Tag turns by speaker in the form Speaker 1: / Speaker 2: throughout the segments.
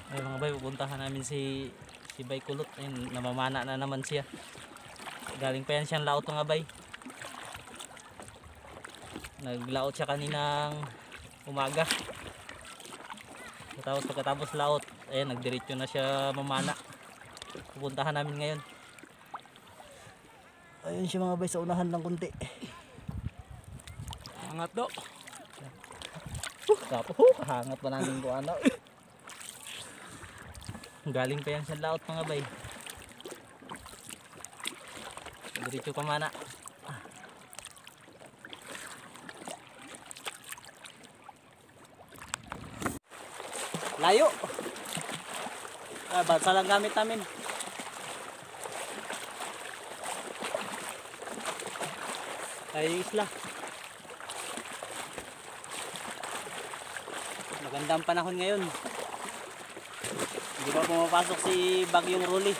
Speaker 1: Ay mga bay, pupuntahan namin si Bay Kulot. Ayun, namamana na naman siya. Galing pa yan siyang laot mga bay. Naglaot siya kaninang umaga. Tapos pagkatapos laot, ayun, nagdiretso na siya mamana. Pupuntahan namin ngayon. Ayun siya mga bay, sa unahan lang kunti. Hangat do. Kahangat pa namin ko ano. Galing pa yan sa laot mga bay. Diretso pamana. Layo. Balsa lang gamit namin. Layo isla. Magandang panahon ngayon. Hindi pa pumapasok si Bagyong Rolly.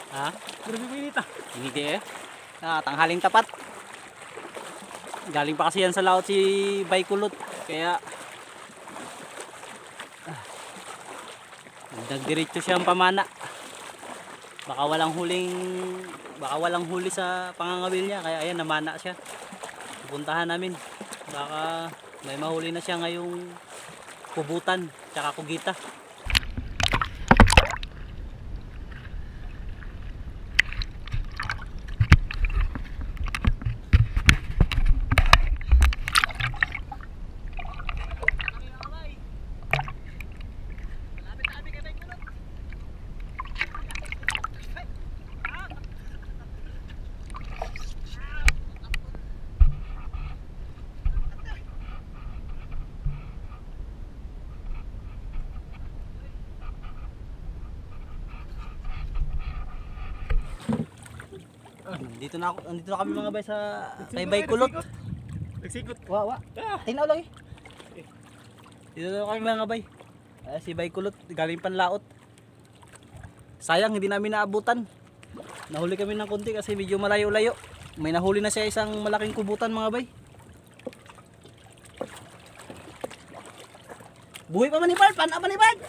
Speaker 1: Ha? Grabe mo inita. Hindi eh. Tanghaling tapat. Galing pa kasi yan sa laot si Bay Kulot. Kaya nagdiretso siyang pamana. Baka walang huli sa pangangawil niya. Kaya ayan, namana siya. Pupuntahan namin. Baka may mahuli na siya ngayong kubutan tsaka kugita. Andito na kami mga bay sa kay Bay Kulot.
Speaker 2: Nagsikot.
Speaker 1: Wa. Tinaw lang eh. Dito na kami mga bay. Si Bay Kulot galing panlaot. Sayang hindi namin naabutan. Nahuli kami ng konti kasi medyo malayo-layo. May nahuli na siya isang malaking kubutan mga bay. Buhay pa man ni Bart, pana pa ni Bart.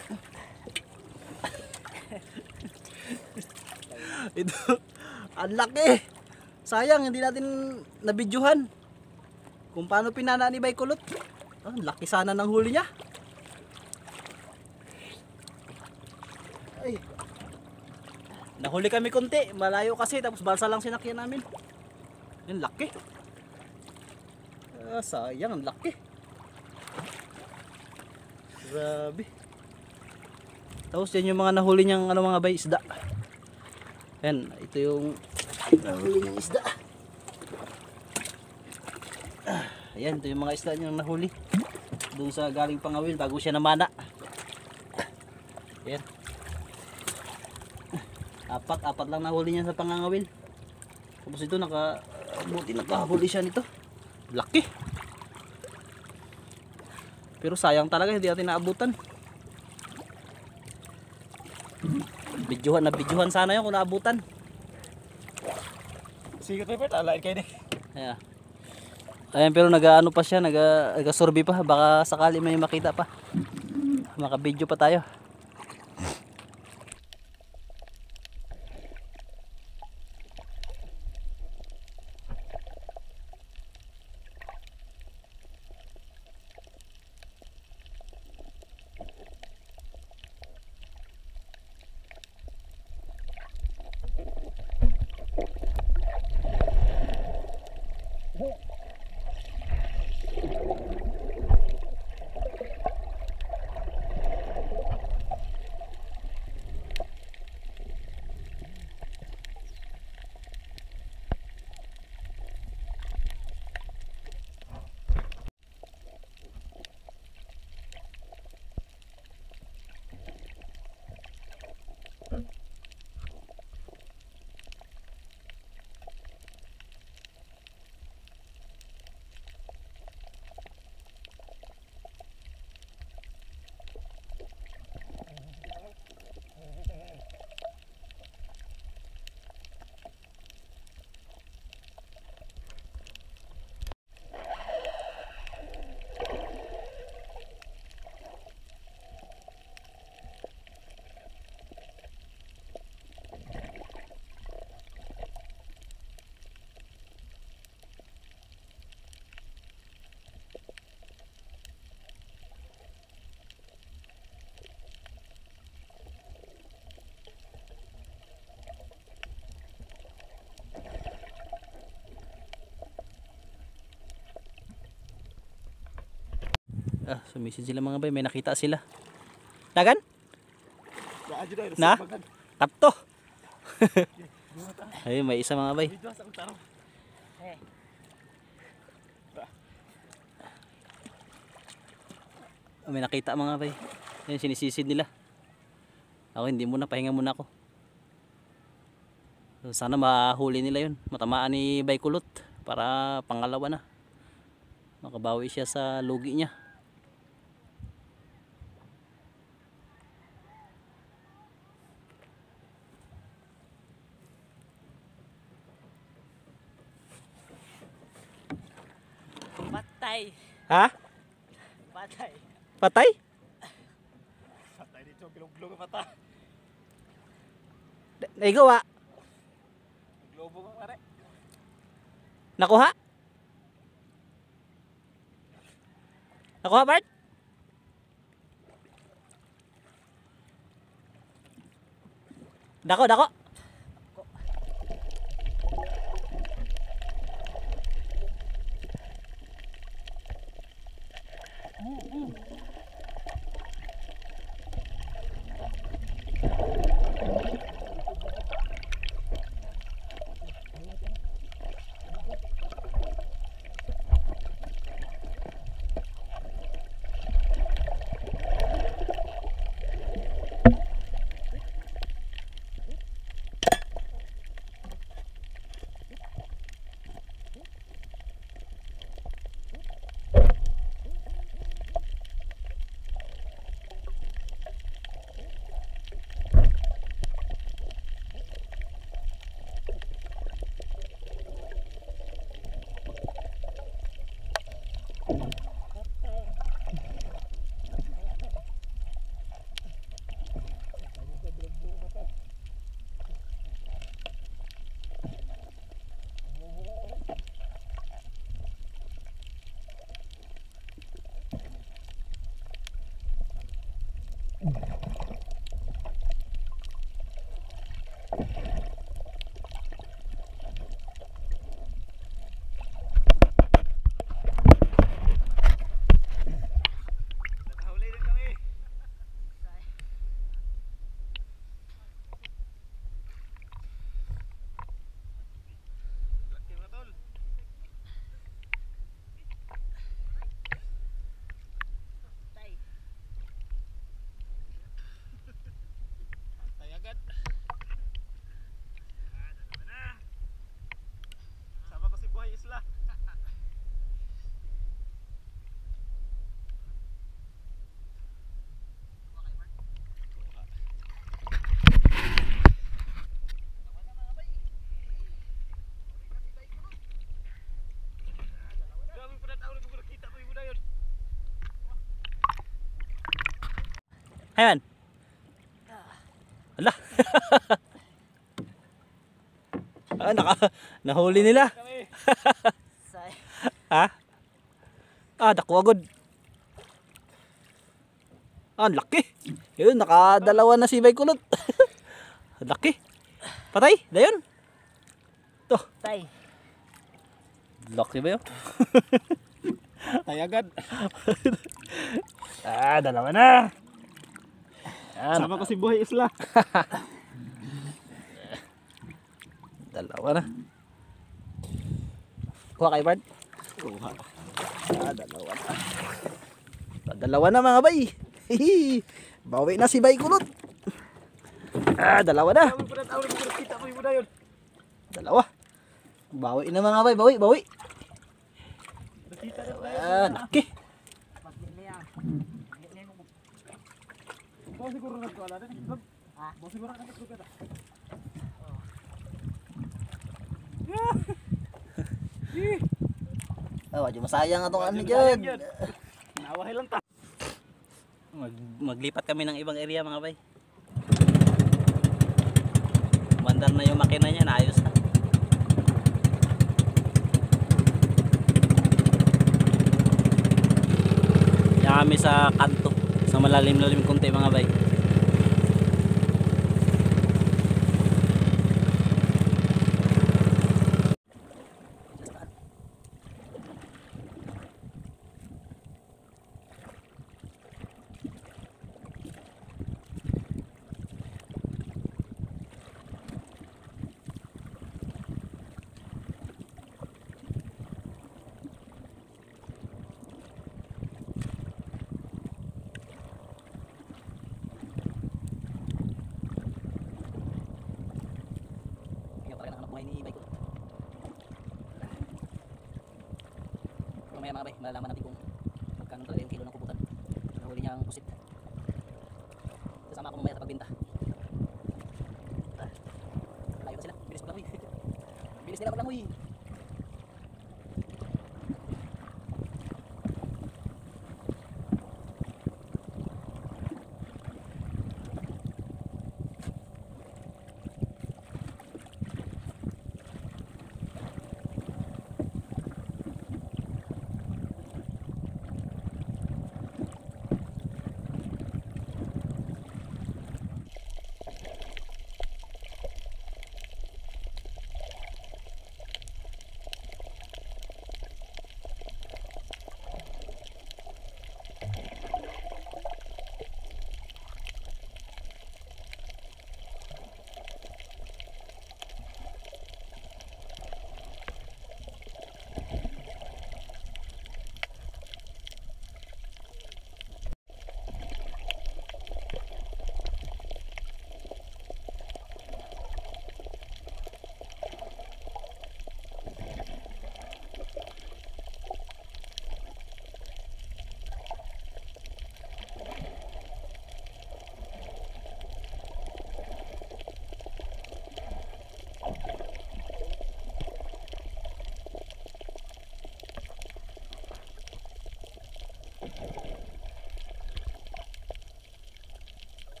Speaker 1: Ito, ang laki. Sayang hindi natin nabidyohan kung paano pinana ni Bay Kulot. Ang laki sana ng huli niya. Ay. Nahuli kami konti, malayo kasi, tapos balsa lang sinakyan namin. Ang laki. Sayang, ang laki. Grabe. Tapos yan yung mga nahuli niyang mga bay, isda. Yan, ito yung nahuli niyang isda. Ayan, ito yung mga isda niyang nahuli doon sa galing pangawil bago siya namana. Ayan. Apat lang nahuli niya sa pangangawil. Tapos ito buti nakahuli siya nito. Laki. Pero sayang talaga hindi natin naabutan. Bidyohan sana yun kung naabutan.
Speaker 2: Sikot na pa, alain kayo
Speaker 1: Ayan. Ayan, pero nag-ano pa siya, nag-survey pa, baka sakali may makita pa. Maka-video pa tayo. Sumisid sila mga bay. May nakita sila. Dagan?
Speaker 2: Saan dyan tayo?
Speaker 1: Na? Kapto. Ay, may isa mga bay.
Speaker 2: Dito sa utaro.
Speaker 1: May nakita mga bay. Yan, sinisisid nila. Ako hindi muna, pahinga muna ako. So, sana mahuli nila yun. Matamaan ni Bay Kulot para pangalawa na. Makabawi siya sa lugi niya.
Speaker 3: Patay.
Speaker 1: Ha?
Speaker 3: Patay.
Speaker 1: Patay?
Speaker 2: Patay dito. Bilog-bilog ang mata.
Speaker 1: Naigawa.
Speaker 2: Globo ka pare.
Speaker 1: Nakuha? Nakuha, Bart? Dako, dako.
Speaker 2: Nakahuli din kami. Laki mga tol.
Speaker 3: Patay.
Speaker 2: Patay agad. Dalawa na. Sama ko si Buhay Isla. Grabe pa na tao na kung nakita mo yung muna yun.
Speaker 1: Ayan. Ala. Nahuli nila.
Speaker 2: Kami.
Speaker 3: Say.
Speaker 1: Ha? Dako agad. Ang laki. Yun, nakadalawa na si Bay Kulot. Laki. Patay, dayon. To,
Speaker 3: Patay.
Speaker 1: laki ba yun?
Speaker 2: Patay agad.
Speaker 1: Dalawa na.
Speaker 2: Sama ko si Buhay Isla.
Speaker 1: Dalawa na. Kuha kay Bart.
Speaker 2: Kuha.
Speaker 1: Dalawa na. Dalawa na mga bay. Hihi. Bawi na si Bay Kulot. Dalawa na.
Speaker 2: Grabe pa na tao na kung nakita mo yung muna yun.
Speaker 1: Dalawa. Bawi na mga bay. Bawi.
Speaker 2: Nakita na.
Speaker 1: Laki.
Speaker 2: Bawa siguro nagkawala na. Bawa siguro nagkawala na.
Speaker 1: Wadyo masayang atong ano dyan.
Speaker 2: Nawahay lang ta.
Speaker 1: Maglipat kami ng ibang area mga bay. Mandar na yung makina niya, naayos na. Yan kami sa kanto, sa malalim-lalim konti mga bay. maya mga bay, malalaman natin kung magkano talaga yung kilo ng kubutan. Nahuli niya ang pusit. Kasama ako mamaya sa pagbinta. Layo na sila, bilis maglangoy. Bilis nila maglangoy.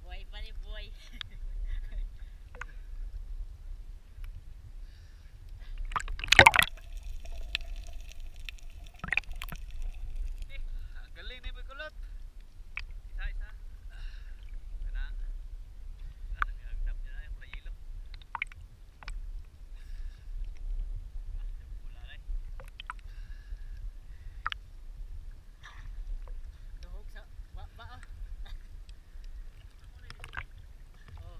Speaker 3: Buhay pa rin, buhay.
Speaker 2: Galing ni Bikulot. Isa-isa. Kanang. Nagdap niya na yung mula ilog. Pula rin.
Speaker 3: Tuhog sa ba oh. Oh.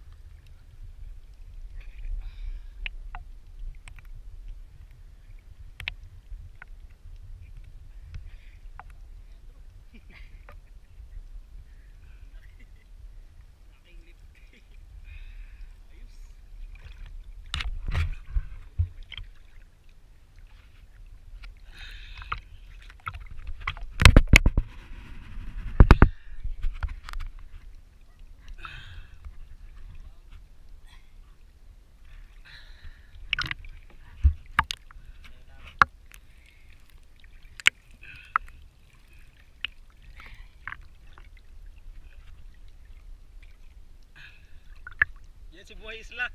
Speaker 2: Yan si Buhay Isla.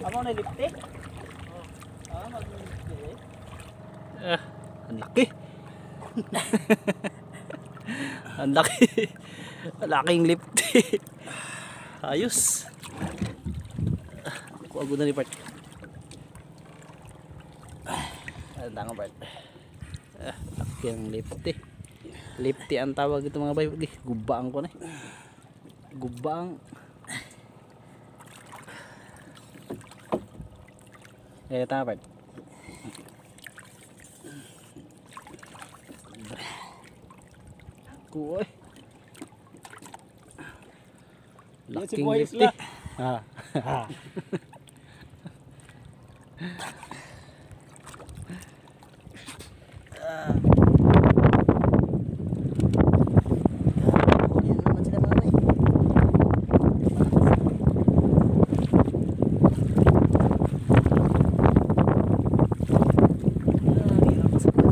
Speaker 1: Amo na lipte?
Speaker 3: Oh.
Speaker 1: Ah, mag-lipte.
Speaker 2: Ang laki.
Speaker 1: Ang laki. Laking lipte. Ayos. Kuha ko na ni part. Ang tangang part. Laki ang lipte. Lipte ang tawag ito mga bay. Gubang ko na. Gubang. Tama part. Kuha.
Speaker 2: Yan si
Speaker 1: Laking
Speaker 2: Boy
Speaker 1: lifty.
Speaker 2: Isla.
Speaker 1: Ah. Yan naman sila mga bay. Hirap masaktan.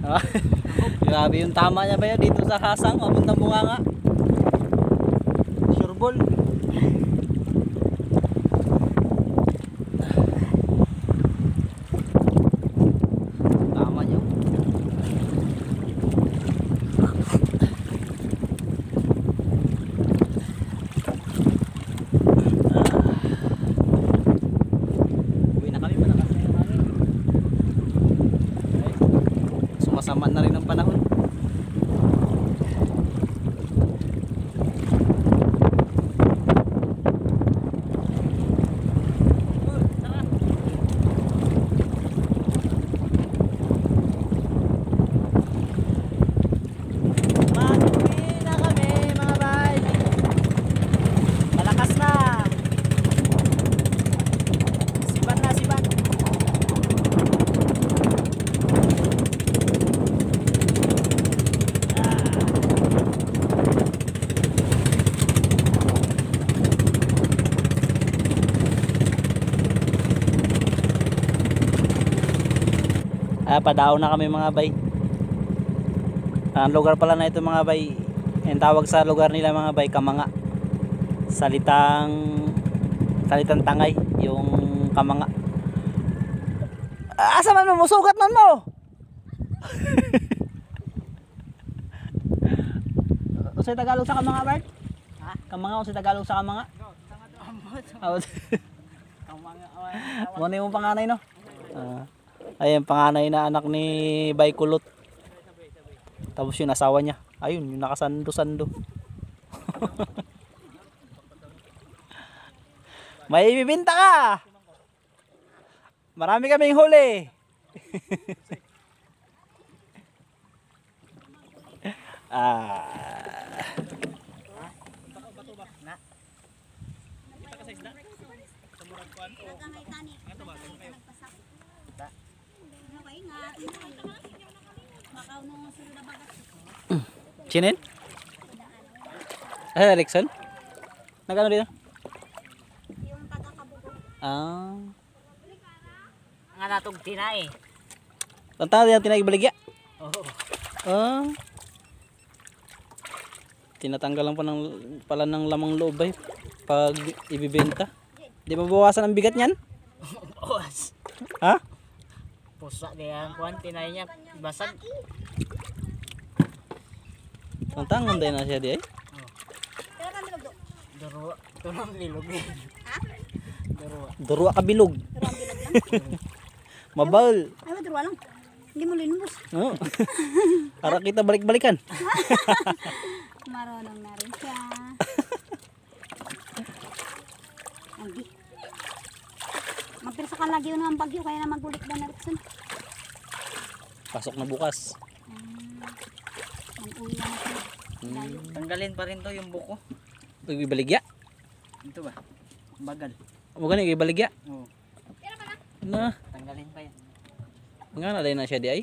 Speaker 1: Ah, grabe yung tama niya ba yan dito sa hasang, papuntang bunganga. Sureball. Tama niya. Uwi na kami, malakas na yung hangin. Okay. Sumasama na rin ang panahon. Mag-uwi na kami mga bay. Malakas na. Sibat na, sibat. Padaon na kami mga bay. Ang lugar pala na ito mga bay, ang tawag sa lugar nila mga bay, Kamanga. Salitang tangay, yung Kamanga. Asa man mo, sugat man mo. Unsay Tagalog sa Kamanga, Bert? Ha? Kamanga, unsay Tagalog sa Kamanga? Mo na yung panganay, no? Ayun, panganay na anak ni Baykulot. Tapos yung asawa niya. Ayun, yung nakasando-sando. May ibibinta ka! Marami kaming huli. Chinin? Erickson? Nagano dito?
Speaker 4: Yung taga-Kabugo.
Speaker 1: Ah.
Speaker 3: Nga natong tinay.
Speaker 1: Tantang yung tinaibaligya?
Speaker 3: Oo.
Speaker 1: Ah. Tinatanggal lang pala ng lamang loob ay pag ibibenta. Di ba bawasan ang bigat niyan?
Speaker 3: Bawas.
Speaker 1: Ha?
Speaker 3: Pusa diyan kuan tinay niya basag.
Speaker 1: Tantang anday na siya di ay.
Speaker 4: Pero kami lugdo.
Speaker 3: Duro. Tunang lilog.
Speaker 4: Ha?
Speaker 3: Duro.
Speaker 1: Durwa ka bilog.
Speaker 4: Pero ang bilag lang.
Speaker 1: Mabal.
Speaker 4: Ay, madruwa lang. Hindi mo linubos.
Speaker 1: Oh. Para kita balik-balikan.
Speaker 4: Marunong na rin siya. Andi. Magpirsa ka lagi yun ng bagyo kaya na magulik ba na Rickson?
Speaker 1: Pasok na bukas.
Speaker 4: Mag-uwi na natin. Layo.
Speaker 3: Tanggalin pa rin to yung buko.
Speaker 1: Ibaligya.
Speaker 3: Ito ba? Bagal.
Speaker 1: Mo gani ibaligya.
Speaker 3: Oo.
Speaker 1: Na,
Speaker 3: Tanggalin pa yan.
Speaker 1: nga na na siya di ay.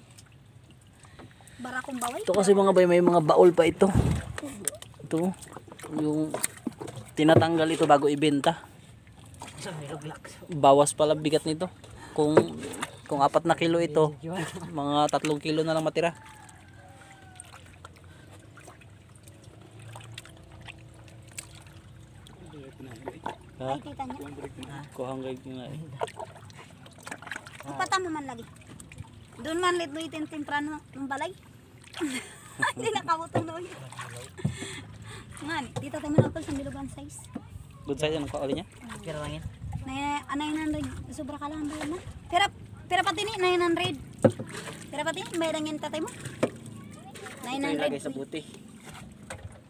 Speaker 4: Barakong baway.
Speaker 1: Ito kasi mga bay, may mga baol pa ito. Ito, yung tinatanggal ito bago ibenta.
Speaker 3: So, niluglak.
Speaker 1: Bawas pala bigat nito. Kung 4 na kilo ito, mga 3 kilo na lang matira. Ha?
Speaker 4: Ay, tita niya.
Speaker 1: Kuhang gay nga eh.
Speaker 4: Ipatama man lagi. Doon man lit mo itin-timprano ng balay. Hindi nakabutang doon. Nga ni, dito tayo manapal sa milugan size.
Speaker 1: Good size ang kauli niya.
Speaker 3: Pero lang yan.
Speaker 4: Na 900, sobra ka lang ba na? Pero pati ni 900. Pero pati ni may langin tatay mo.
Speaker 1: Ito ilagay sa
Speaker 4: 900.
Speaker 1: buti.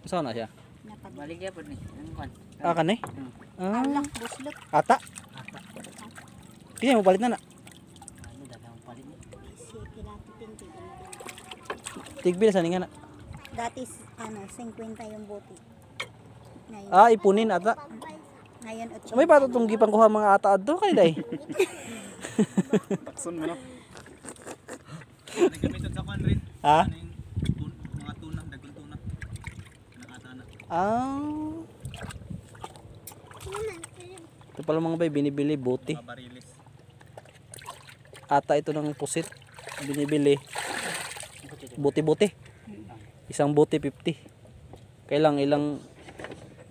Speaker 1: Saan na siya?
Speaker 4: Napag.
Speaker 3: Baligya po ni. Anong kuan?
Speaker 1: Ah, kanay? Ah,
Speaker 4: Allah, buslot.
Speaker 1: ata. Kaya mo palit na na.
Speaker 3: Ano dagang palit mo?
Speaker 4: Sige natin pinti.
Speaker 1: Tigbil sa nga na.
Speaker 4: Dati ano, 50 yung buti. Ngayon,
Speaker 1: Ah, ipunin ata.
Speaker 4: ngayon 8.
Speaker 1: May patutong gipang kuha mga ata adto kay day.
Speaker 2: Takson mo no. Nagamitan sa kwan rin.
Speaker 1: Ha?
Speaker 2: Ano yung mga tuna, dagol tuna. Nakata na.
Speaker 1: Ah. Ito pala mga bay, binibili buti.
Speaker 2: Mga barilis.
Speaker 1: Ata ito ng pusit. Binibili. Buti-buti. Isang buti 50. Kailang ilang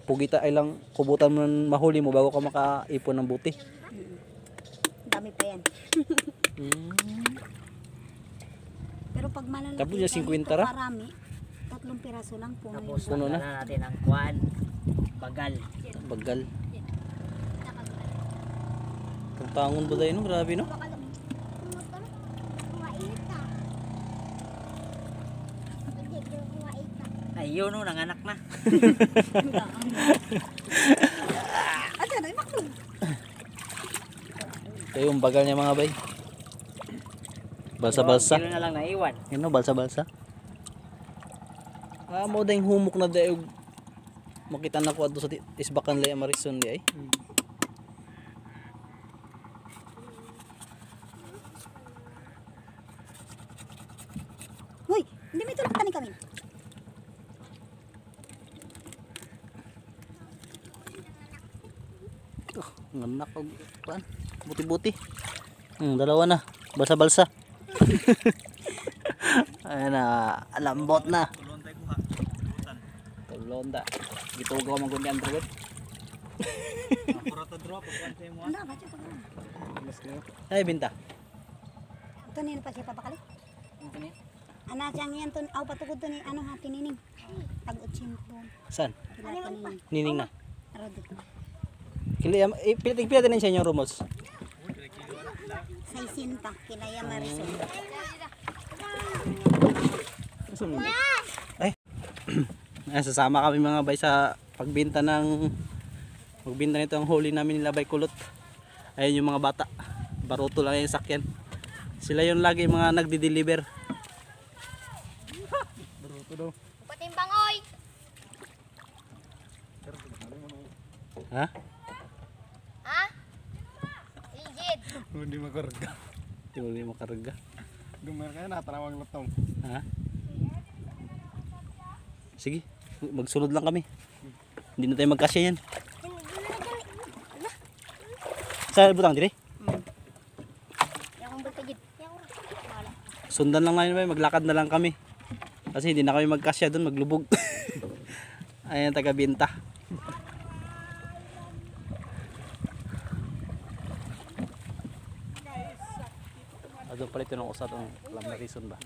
Speaker 1: pugita, ilang kubutan mo mahuli mo bago ka makaipon ng buti.
Speaker 4: Dami pa yan. Pero pag malalaki,
Speaker 1: Tapos yung 50 ra?
Speaker 4: parami, 3 piraso lang puno
Speaker 3: Tapos
Speaker 4: yun.
Speaker 1: Puno na.
Speaker 3: wala natin ang kuan. Bagal.
Speaker 1: Bagal. Tangon ba tayo no? Grabe no?
Speaker 3: Ayun no, nanganak na.
Speaker 4: Ate, ano yung maklog?
Speaker 1: Ito yung bagal niya mga bay. Balsa-balsa.
Speaker 3: Kilo na lang naiwan.
Speaker 1: Yun no, balsa-balsa. Mo dahil humok na dahil makita na ko ato sa isbakan lay Amarison di ay.
Speaker 4: Hoy, hindi may tulak tani kami.
Speaker 1: Nganak og kuan. Buti-buti. Dalawa na. Balsa-balsa. Ayan na, lambot na.
Speaker 2: Tulon tayo kuha. Tulutan.
Speaker 1: Tulonda. Gitugaw man gud ni Andrew.
Speaker 2: Pura to drop. Pagkuhan sa'yo mo.
Speaker 4: Ano ba siya?
Speaker 1: Ay binta.
Speaker 4: Ito nila pa siya papakali. Ana siyang yan to, aw patugod to ni ano ha tinining. Tag 80.
Speaker 1: Saan?
Speaker 4: Kila tinining.
Speaker 1: Nining na.
Speaker 4: Arod.
Speaker 1: Kili pilit din sa inyo rumos.
Speaker 4: 60 kinaya Marisol.
Speaker 1: Ay. Ay sasama kami mga bay sa pagbenta nito ang huli namin nila bay kulot. Ayun yung mga bata. Baruto lang yung sakyan. Sila yung lagi mga nagdi-deliver. Baruto daw.
Speaker 4: Patimbang oy.
Speaker 1: Ha?
Speaker 4: Ha? Rigid.
Speaker 2: Hindi makarga.
Speaker 1: Hindi makarga.
Speaker 2: Gumar ka na. Tarawang lutong.
Speaker 1: Ha? Sige, magsunod lang kami. Hindi na tayo magkasya yan. Sa butang dire?
Speaker 4: Yakong bultagid.
Speaker 1: Sundan lang namin, maglakad na lang kami. Kasi hindi na kami magkasya doon, maglubog. Ayan, taga-binta. Doon pala ito ng usa itong Lamarison ba?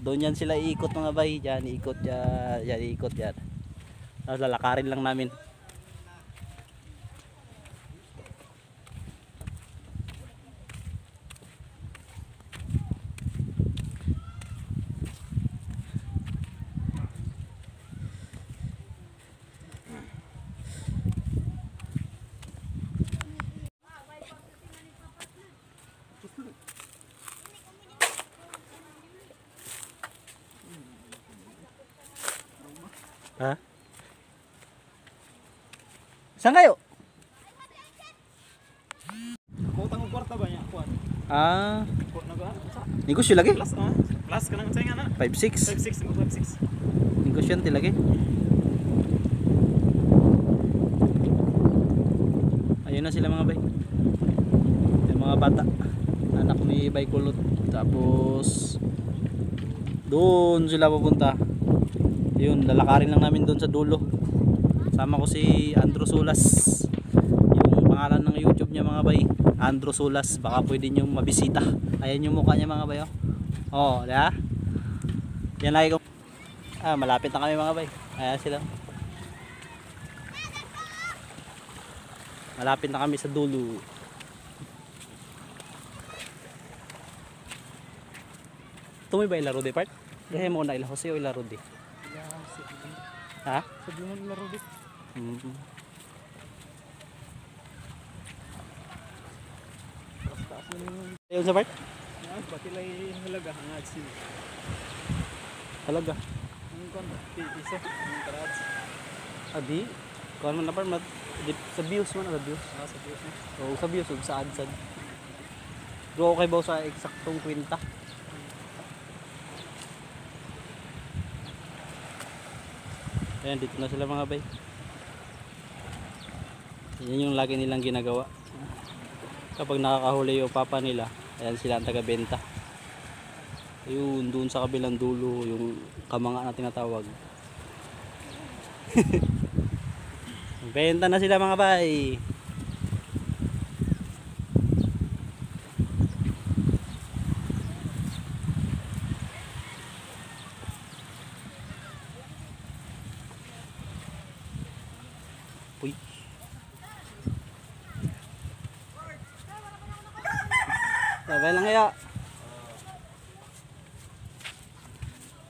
Speaker 1: Doon yan sila iikot mga bay. Diyan, iikot yan. Yan, iikot yan. Tapos lalakarin lang namin. Ha? Saan kayo?
Speaker 2: Kutang ang kwarta ba niya? Kuhan.
Speaker 1: Ah,
Speaker 2: Naga?
Speaker 1: negosyo lagi?
Speaker 2: Plus na. Plus ka nang sa'yo nga na.
Speaker 1: 5-6.
Speaker 2: 5-6. 5-6.
Speaker 1: Negosyo yan lagi. Ayun na sila mga bay. Yung mga bata. Anak ni Bay Kulot. Tapos doon sila pupunta. Yun, lalakarin lang namin doon sa dulo. Sama ko si Andrew Sulas. Yung pangalan ng YouTube niya mga bay, Andrew Sulas. Baka pwede nyo mabisita. Ayan yung mukha niya mga bay. Oh, diba? Yan lagi ko. Malapit na kami mga bay. Ayan sila. Malapit na kami sa dulo. Tumoy ba ilaro di part? Dahil mo na ilaro siya o ilaro di? Ha?
Speaker 2: Sabi mo laro dit.
Speaker 1: Ayun sa part?
Speaker 2: Pati lang halaga. Ang adsin.
Speaker 1: Talaga.
Speaker 2: Ang kon. Isa. Ang karats.
Speaker 1: Adi? Kuhan mo na part? Sa views mo na sa views.
Speaker 2: Sa views na.
Speaker 1: Oo, sa views. Sa adsad. Go okay ba sa eksaktong kwenta? Ayan, dito na sila mga bay. Yan yung lagi nilang ginagawa. Kapag nakakahuli yung papa nila, Ayan sila ang taga-benta. Ayun, doon sa kabilang dulo, yung kamanga na tinatawag. Benta na sila mga bay. Uy. Sabay lang kaya.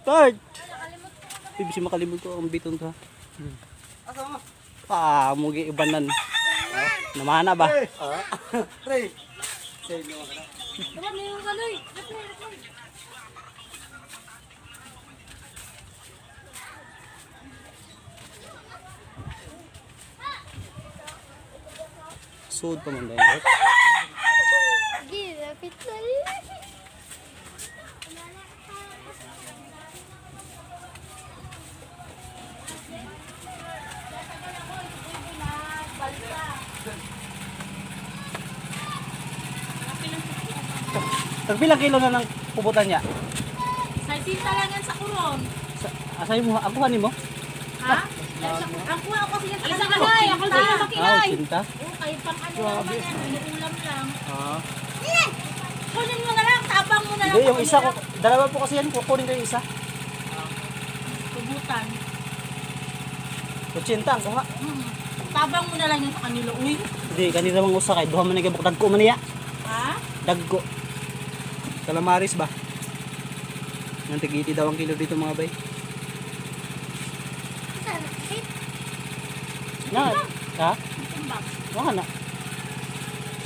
Speaker 1: Third! Ibig makalimot ko ang biton ka. Mugi ibanan. Namana ba? Sud pa man dahil. Tagbilang kilo na ng puputan niya?
Speaker 4: Salsita lang yan sa kuron.
Speaker 1: Asay mo, ako hanin mo?
Speaker 4: Ha? Ang kuha ko kasi yan. Isa ka na, ako sa iyo makilay.
Speaker 1: Cinta?
Speaker 4: Oo, kahit pang ano naman yan, inuulam lang.
Speaker 1: Ah.
Speaker 4: Kunin mo na lang, tabang mo na lang.
Speaker 1: Hindi, yung isa ko, dalawa po kasi yan, kukunin ko yung isa.
Speaker 4: Tubutan.
Speaker 1: 80 ang kuha.
Speaker 4: Tabang mo na lang yan sa kanila, uy.
Speaker 1: Hindi, kanina mang usakay, duha man nagabok, dagko man niya.
Speaker 4: Ha?
Speaker 1: Dagko. Calamaris ba? Nang tig-80 daw ang kilo dito mga bay. Na, ha?
Speaker 4: Timbang.
Speaker 1: Wala na.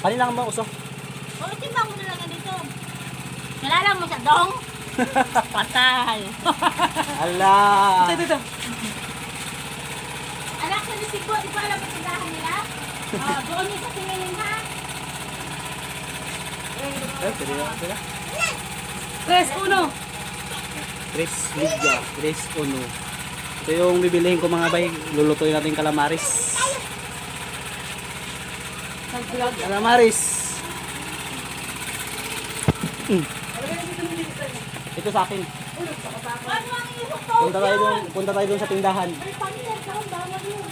Speaker 1: Kanina nga ba uso?
Speaker 4: O, timbang mo na lang yan dito. Kilala mo siya, dong? Patay.
Speaker 1: Ala. Ito.
Speaker 4: Anak, sa Lisigo, di ba alam ang tindahan nila? Doon yung sa tingin ha.
Speaker 1: Sila.
Speaker 3: 3-1.
Speaker 1: Tres Liga, Tres Uno. Ito yung bibilihin ko mga bay. Lulutuin natin calamaris. Calamaris. Ito sa akin.
Speaker 4: Ano ang ihok to?
Speaker 1: Punta tayo doon sa tindahan.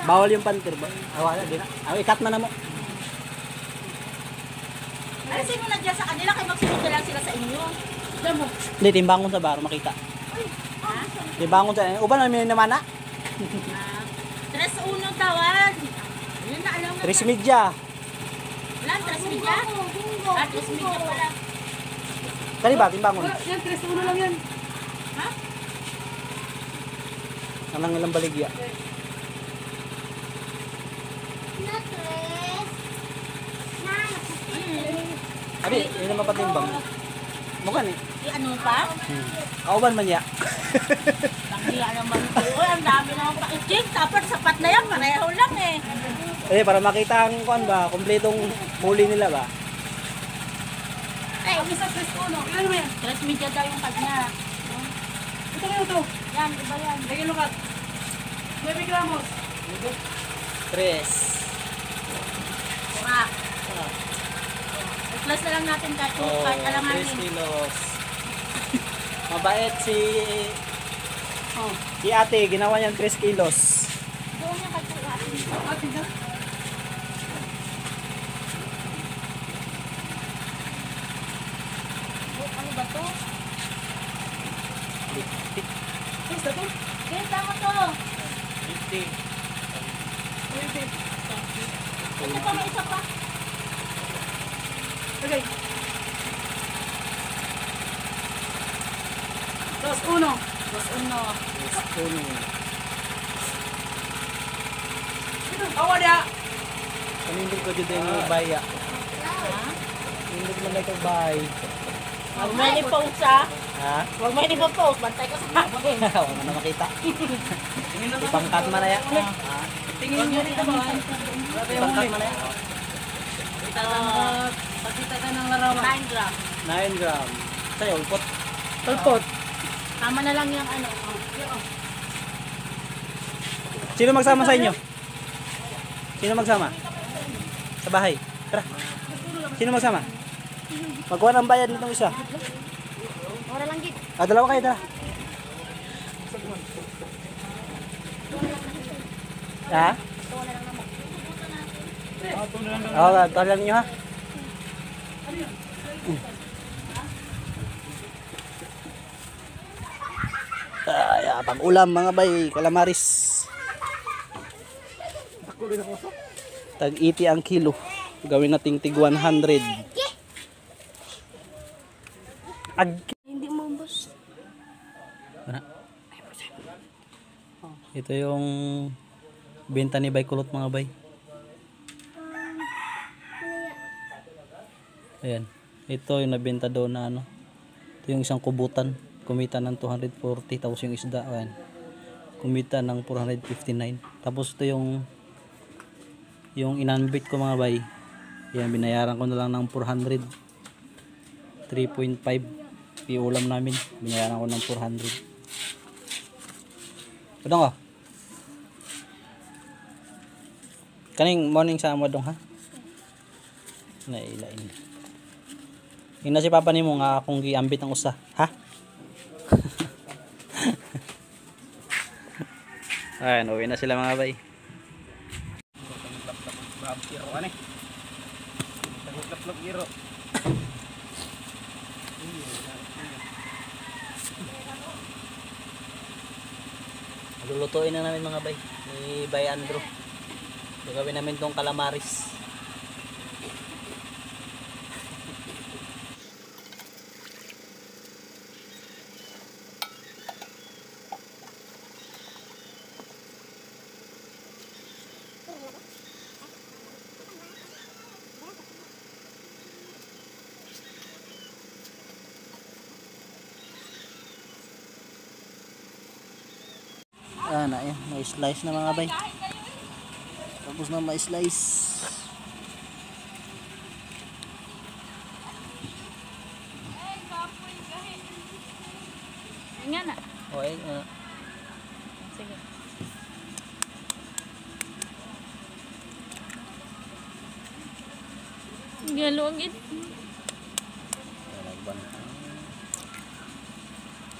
Speaker 1: Bawal yung pantir ba? Wala, di na. Ikat na mo.
Speaker 4: Alisin mo na dyan sa kanila, kayo magsunod na lang sila sa inyo. Alam mo?
Speaker 1: Hindi, timbangon sa baro, makita. Timbangon sa... Uban namin naman na.
Speaker 4: 3-1 tawad. Yun na, alam mo.
Speaker 1: Tres Media.
Speaker 4: Wala, 3 media? 3 media pala.
Speaker 1: Kani ba, timbangon?
Speaker 3: Yan, 3-1 lang yan.
Speaker 4: Ha?
Speaker 1: Anong ilang baligya? Abi, yun naman patimbang. Mukha ni.
Speaker 4: Ano pa?
Speaker 1: Kauban man niya.
Speaker 4: Nangiya naman ito. Uy, ang dami naman pa-ichik. Dapat sapat na yan. Pareho lang eh.
Speaker 1: Para makita ang kuan ba, kumpletong huli nila ba?
Speaker 4: Ay,
Speaker 3: Isa 3-1. Ilan mo yan?
Speaker 4: 3 media daw yung kanya.
Speaker 3: Ito na ito.
Speaker 4: Yan, iba yan.
Speaker 3: Lagyan lukat. 9 gramos.
Speaker 1: Tres.
Speaker 4: Kurap. I-plus na lang natin kahit kahit
Speaker 1: 3
Speaker 4: alanganin.
Speaker 1: kilos. Mabait si ate, ginawa niyang 3 kilos.
Speaker 4: Doon yung kagpuan.
Speaker 3: Ate na.
Speaker 4: Ano ba to?
Speaker 3: Isa to.
Speaker 4: Kaya tama to.
Speaker 1: 50.
Speaker 4: Ito pa, may isa pa.
Speaker 3: Okay. 2-1.
Speaker 4: Uno.
Speaker 3: Awa dia.
Speaker 1: Kanindog ko dito yung baya. Kanindog man lang yung bay.
Speaker 4: Huwag may ni-post ha.
Speaker 1: Ha?
Speaker 4: Huwag may ni-post. Bantay ka sa akin.
Speaker 1: Wala mo na makita. Ipangkat mo na yan.
Speaker 3: Tingin niyo dito ba?
Speaker 1: Ipangkat mo na yan.
Speaker 3: Pakita ka ng larawan.
Speaker 4: 9 gram.
Speaker 1: 9 gram. Sa'yo, ulpot.
Speaker 3: Tulpot.
Speaker 4: Tama na lang yung ano.
Speaker 1: Sino magsama sa inyo? Sino magsama? Sa bahay. Tara. Sino magsama? Magkuha ng bayad nitong isa.
Speaker 4: Ora lang gid.
Speaker 1: Dalawa kayo, tara. Ha? Oo, talang nyo ha. Pag-ulam mga bay, kalamaris. Tag-80 ang kilo. Gawin nating tig 100.
Speaker 4: Hindi mo boss.
Speaker 1: Ito yung benta ni Bay Kulot mga bay. Ayan. Ito yung nabenta doon na ano. Ito yung isang kubutan. Kumita ng 240. Tapos yung isda. Ayan. Kumita ng 459. Tapos ito yung inanbit ko mga bay. Ayan. Binayaran ko na lang ng 400. 3.5. Iulam namin. Binayaran ko ng 400. Udang ko. Kaning morning sa amo dong ha. Nailain. Ina si papa nimo nga akong giambit ang usa, ha? Ayan, uwi na sila mga bay. Lulutuin na namin mga bay. Ni Bay Andrew. Gagawin namin tong kalamaris. Na yan, may slice na mga bay. Tapos na may slice.
Speaker 4: Nga na.
Speaker 1: Okay,
Speaker 4: Sige. Galugit.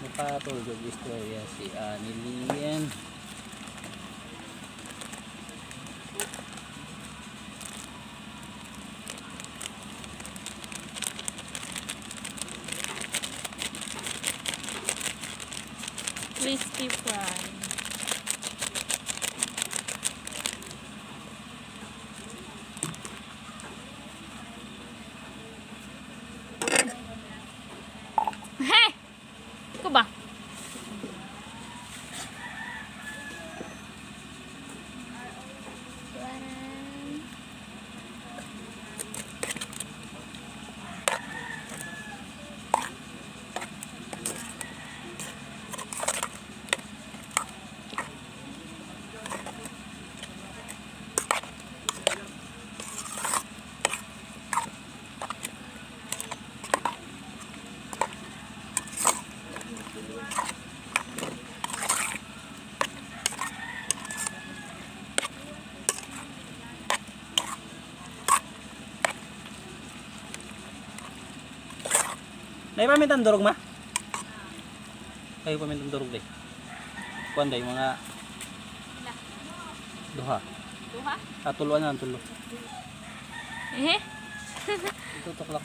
Speaker 1: Napatulog istorya si Anilian.
Speaker 4: Crispy fry. Hey! Ko ba?
Speaker 1: Nay pamintang durog ma? Kayo pamintang durog day. Kuan day mga duha.
Speaker 4: Duha?
Speaker 1: Tuluan na tulo.
Speaker 4: Eh?
Speaker 1: Tutok lang.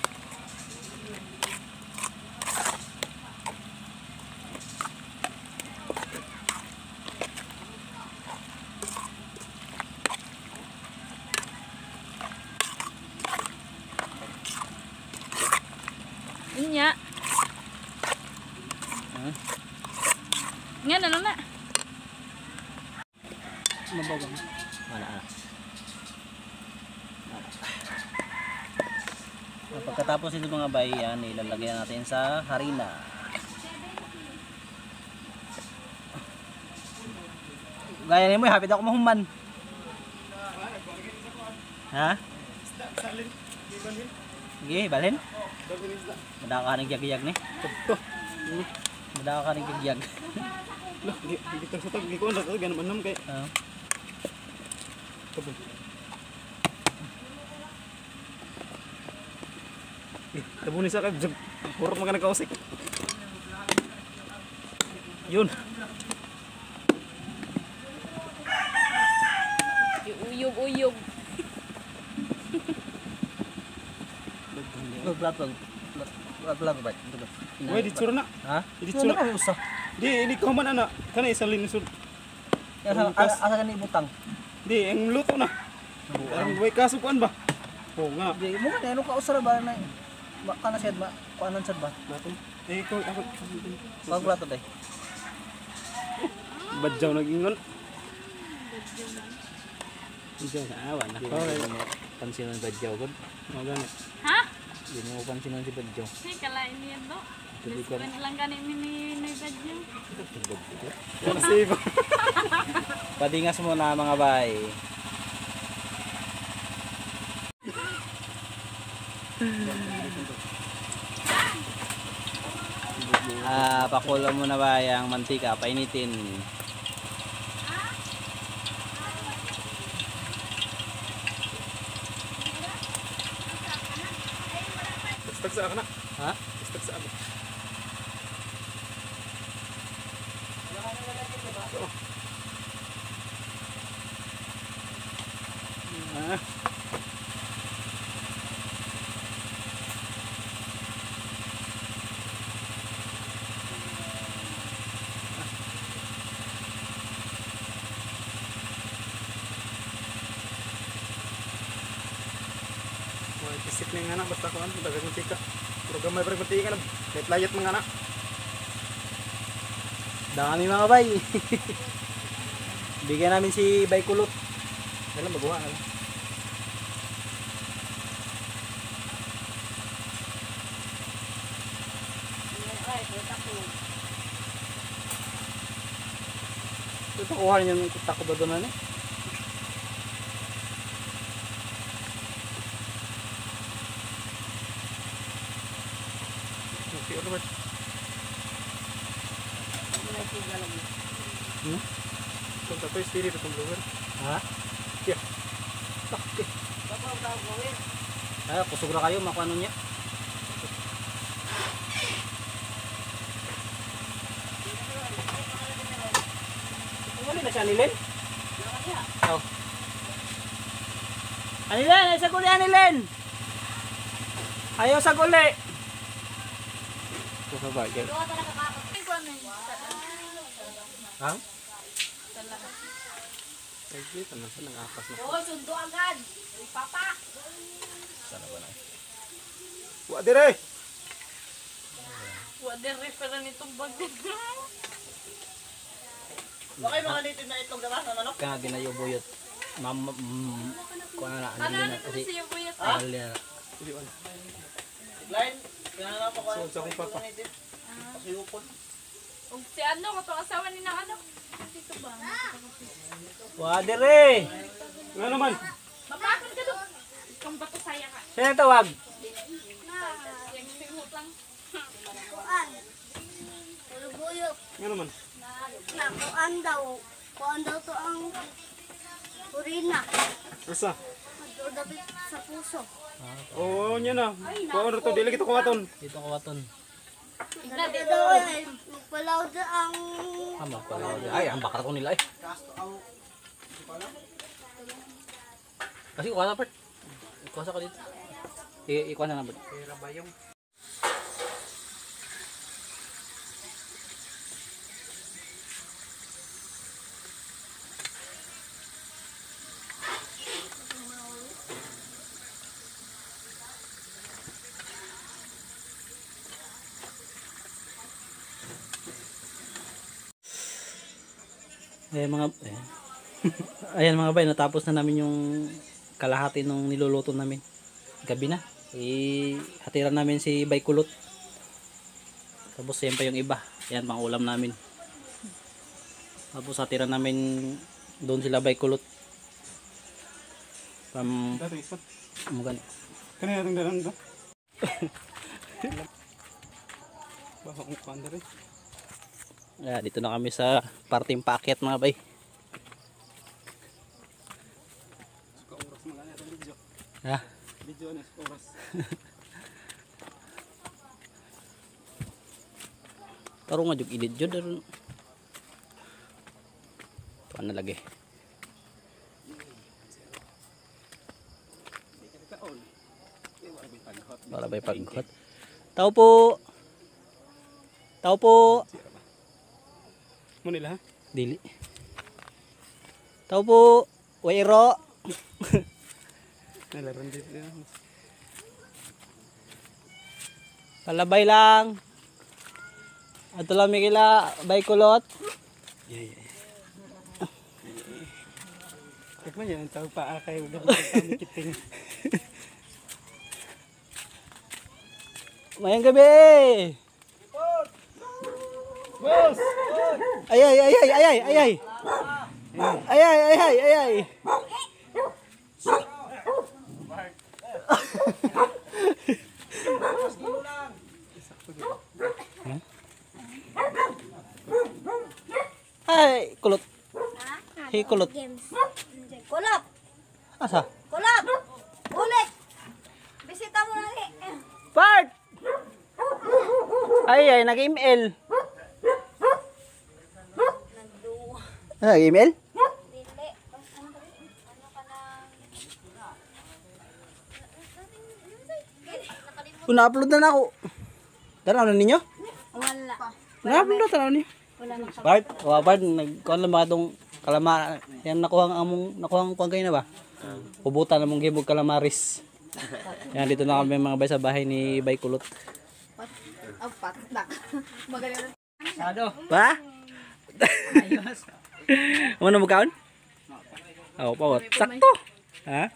Speaker 4: Inya. Nga na.
Speaker 1: Mabawang. Mana. Pagkatapos ito mga bay, yan, ilalagay natin sa harina. Gaya nimo, hapit ako mahuman. Ha? Sige, balhin. Madaka ka ng gyag-gyag ni. Madaka ka ng gyag-gyag.
Speaker 2: Dito sa tag ko na ganun manam kay. Tabunin sa kay. Purot mga nagkausik. Yun.
Speaker 5: Uyog-uyog.
Speaker 1: Vlog ba?
Speaker 2: Uy, di tsura na.
Speaker 1: Ha?
Speaker 2: Di
Speaker 1: Ano
Speaker 2: tsura.
Speaker 1: na usa?
Speaker 2: Di, ini ko man ana. Kana isang linisod.
Speaker 1: Asa ka ni butang?
Speaker 2: Di, ang luto na. Ang way kasukuan ba? Oo nga.
Speaker 1: Di mo ka ano ka usara ba na kana sad ba? Kuanan sad ba?
Speaker 2: Nato. Eh, ko ako.
Speaker 1: Wag plato day.
Speaker 2: Badyaw nag-ingon. Badyaw na awa na.
Speaker 1: Pansin ng badyaw gud.
Speaker 2: Mo gani.
Speaker 5: Ha?
Speaker 1: Di mo pansin si badyaw.
Speaker 5: Hey, kalain niya do. Best lang gani ni Badyo.
Speaker 2: Kasi ba?
Speaker 1: Padingas mo na mga bay. Pakulo mo na ba yung mantika, painitin.
Speaker 2: Stag sa akin na.
Speaker 1: Ha?
Speaker 2: Stag sa akin. Ah. Isip na yung anak, basta ko ano, dagat ng tika. Pero gamay pa rin mantika na, kahit layat mga anak.
Speaker 1: Dami mga bay. Bigyan namin si Bay Kulot.
Speaker 2: Kailan magawa na lang.
Speaker 1: Ito kuha niyo ng tako ba doon na
Speaker 2: Okay, Robert. Kung tapos spirit itong blower.
Speaker 1: Ha?
Speaker 2: Yeah.
Speaker 1: Okay. Ay, kusog na kayo, makuha niya. Wala na siya, Anilin? Oh. Anilin, ay sa guli, Anilin! Ayaw sa guli! Ito sa bagay. Ha?
Speaker 2: Sige, tanong sa nang-apas na.
Speaker 4: Oo, sundo agad. Papa.
Speaker 1: Sana ba na?
Speaker 2: Wa dire!
Speaker 5: What the reference nitong bag dito?
Speaker 3: Okay, mga native na itlog naman, ano?
Speaker 1: Kaya ginayo buyot. Kuha na,
Speaker 5: Ano
Speaker 1: Anilin
Speaker 5: na
Speaker 1: na.
Speaker 5: po
Speaker 1: Kasi,
Speaker 5: siya buyat?
Speaker 1: Anilin na.
Speaker 2: Hindi wala.
Speaker 3: Line, kaya na pa ko.
Speaker 2: So, sa akong papa.
Speaker 3: Pasuyupon.
Speaker 5: Ug si ano, katong asawa ni na ano? Dito ba?
Speaker 1: Wadere!
Speaker 2: Nga naman.
Speaker 5: Mapakon ka doon. Kung bato saya ka.
Speaker 1: Sino tawag?
Speaker 5: Yung simot lang.
Speaker 4: Kuan. Tulubuyok.
Speaker 2: Nga naman.
Speaker 4: Na kuan daw. Kuan daw to ang urina.
Speaker 2: Asa?
Speaker 4: Madudabit sa puso.
Speaker 2: Oo, niya na. Kuha na to, dili kita kuwaton.
Speaker 1: Dito ko waton.
Speaker 4: Dito daw ay magpalaw da ang
Speaker 1: Ama pala. Ay, ang bakar ko nila eh. Kasi kuha na part. Kuha sa ko dito. Ikuha na na part.
Speaker 2: Pera ba yung?
Speaker 1: Ayan mga ayan mga bay, natapos na namin yung kalahati nung niluluto namin. Gabi na. Hatiran namin si Bay Kulot. Tapos yan pa yung iba. Yan pang ulam namin. Tapos hatiran namin doon sila Bay Kulot.
Speaker 2: Dato ispat.
Speaker 1: Mugan.
Speaker 2: Kanina itong dalang ito. Baka kung panda rin.
Speaker 1: Dito na kami sa parting paakyat mga bay.
Speaker 2: Suka oras mga na itong video.
Speaker 1: Ha?
Speaker 2: Video na, oras.
Speaker 1: Taro nga jud edit jud. Tuan na lagi. Wala ba'y pagkot? Tao po. Tao po.
Speaker 2: Mo nila ha?
Speaker 1: Dili. Tao po. Wairo.
Speaker 2: Nalaran dito.
Speaker 1: Kalabay lang. Ato lang may kila. Bay kulot.
Speaker 2: Tikman yan, ang tawag pa akay. Huwag na kami kiting.
Speaker 1: Mayang gabi.
Speaker 2: Boss!
Speaker 1: Ay ay ay ay ay ay ay ay. Ay ay ay ay ay ay. Ay, kulot. Hey, kulot.
Speaker 4: Games. Kulap!
Speaker 1: Asa?
Speaker 4: Kulap! Ulit! Bisita mo na ni.
Speaker 1: Bart! Ay, ay, nag-email.
Speaker 4: Nagduwa.
Speaker 1: Nag-email?
Speaker 4: Dili. Ano ka na?
Speaker 1: Na-upload na ako. Tanaw na ninyo?
Speaker 4: Wala.
Speaker 1: Na-upload na, tanaw niyo.
Speaker 4: Wala na.
Speaker 1: Bart, Bart, nagkuhan lang ba itong kalama, yan nakuhang kuhan kayo na ba? Pubutan na mong gibog kalamaris. Yan, dito na kami mga bay sa bahay ni Bay Kulot.
Speaker 5: Oh, patak. Magaling.
Speaker 1: Sado. Ba? Ayos. Ano mo kaon? Oo, pawat. Sakto. Ha?